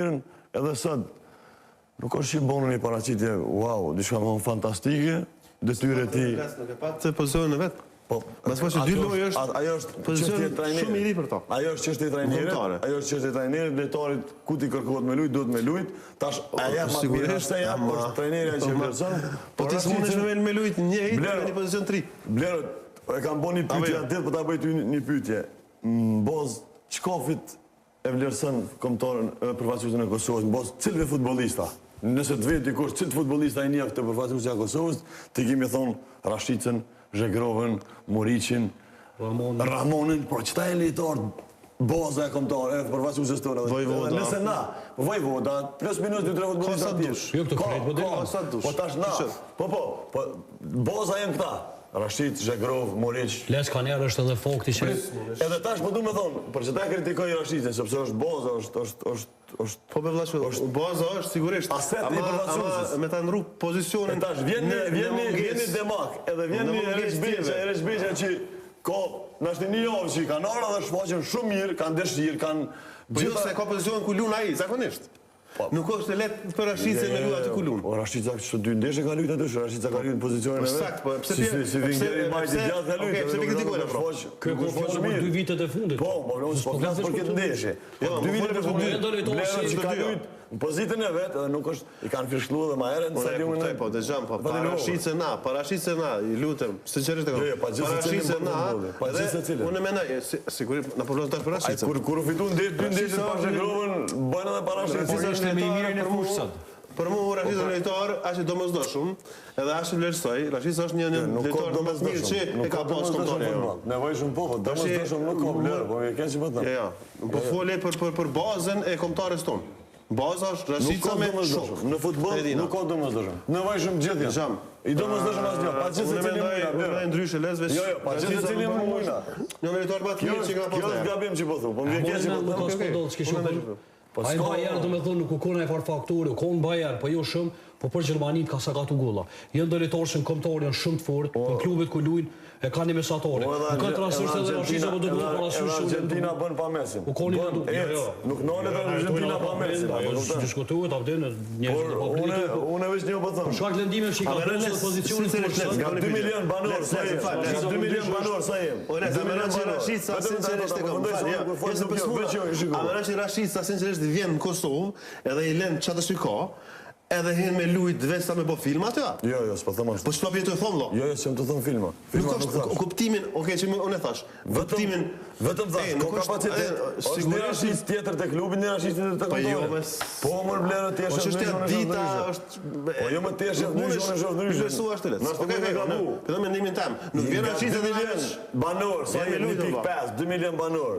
Edhe sot, nuk është që bonë një paraqitje, wow, diçka më fantastike, detyre ti... Nuk e patë pozicionin e vetë. Mas po që dy lojë është pozicion shumë i ri për to. Ajo është çështje trajnerit, lojtarit ku ti kërkohet me lujt, duhet me lujt. Tash ajo sigurisht është trajneri që vlerëson. Po ti s'mundesh me lujt një hit në një pozicion 3. Blerë, e kam bën një pyetje atë, po ta bëj ty një pyetje. Boz Çkofit e vlerëson kombëtarën përfaqësuesin e Kosovës, mbos cilëve futbollista. Nëse të vjen dikush cilët futbollista e njeh këtë përfaqësues e Kosovës, ti kemi thon Rashicën, Zhegrovën, Muriqin, Ramonin, por qëta e lejtar, Boza e kombëtar, përfaqësues tonë. Vojvoda. Nëse na, Vojvoda, 5 minutë 2-3 futbollista të tjerë. Jo këtë krejt, Po tash na. Po, Boza janë këta. Rashid, Zhegrov, Muriq. Les Kaner është edhe Fokti që... Edhe tash po du me thonë, për që ta kritikoj Rashidin, sepse është Boza, është... Po me vlashu, Boza është sigurisht. Aset i përfaqësuesit. Me ta ndru pozicionin... E tash, vjeni Demak, edhe vjeni Ereshbeqja që ka nashtë një javë që i kanë arë dhe shfaqen shumë mirë, kanë dëshirë, kanë... Po jo se ka pozicionin ku lun ai, zakonisht. Nuk është lehtë për Rashicën me luajë aty ku lun. Po Rashica çdo dy ndeshje ka luajtur aty, Rashica ka luajtur në pozicionin e vet. Sakt, po pse si vingeri majtë gjatë ka luajtur. Pse kritikojnë apo? Kjo kushton për 2 vitet e fundit. Po flas për këtë ndeshje. 2 vitet e fundit ka luajtur në pozitën e vet, edhe nuk është i kanë fishkluar edhe më herët në stadionin. Po dëgjam, po Rashicën na, i lutem, sinqerisht e kam. Rashicën na. Unë mendoj, sigurisht na po tash për Rashicën. Kur u fituan 2 ndeshje pa Zhegrovën, bën edhe para Rashicës. Ishte më i mirë në fushë sot. Për mua Rashica është lojtar aq i domosdoshëm, edhe aq i vlerësoj. Rashica është një lojtar domosdoshëm që e ka pas kontore. Nevojshëm po, domosdoshëm nuk ka vlerë, po e kanë që po them. Jo. Po folë për bazën e kombëtares tonë. Baza është Rashica me shok. Në futboll nuk ka domosdoshëm. Nevojshëm gjithë janë. I domosdoshëm asgjë, pa çështë se mendoj ndryshe lesve. Jo, pa çështë se cilin mundna. Një lojtar më të mirë që ka pasur. Kjo është gabim që po thu, po më vjen keq që po them. Ai Bayern do të thonë nuk u kanë fare faktorë, u kanë Bayern, po jo shumë, po për Gjermaninë ka sa gatu golla. Janë drejtorshën kombëtar janë shumë të fortë, po klubet ku luajnë e kanë mesatore. Nuk kanë transferë edhe Rashica po do të bëjë parasysh shumë. Argentina bën pa Messin. U kanë jo. Nuk nolet Argentina pa Messin. Apo diskutohet apo në njerëz po politik. Unë veç një po them. Shkak lëndimeve që ka pasur pozicionin ka 2 milion banor sa jem. Ka 2 milion banor sa jem. Ora, zamerati Rashica sinqerisht e kam. Rashica sinqerisht vjen në Kosovë, edhe i lën çfarë shiko, edhe hin me lujt vesta me po filma aty? Jo, s'po them ashtu. Po çfarë vjen të thon vëlla? Jo, s'jam të thon filma. Nuk është kuptimin, okay, që unë e thash. Kuptimin vetëm thash, ka kapacitet. Sigurisht tjetër te klubi, ne Rashica te kontore. Po më vlerë të është çështja dita është. Po jo më tesh ndryshe. Besu ashtu le. Po mendimin tim. Nuk vjen Rashica dhe vjen banor, sa 1.5, 2 milion banor.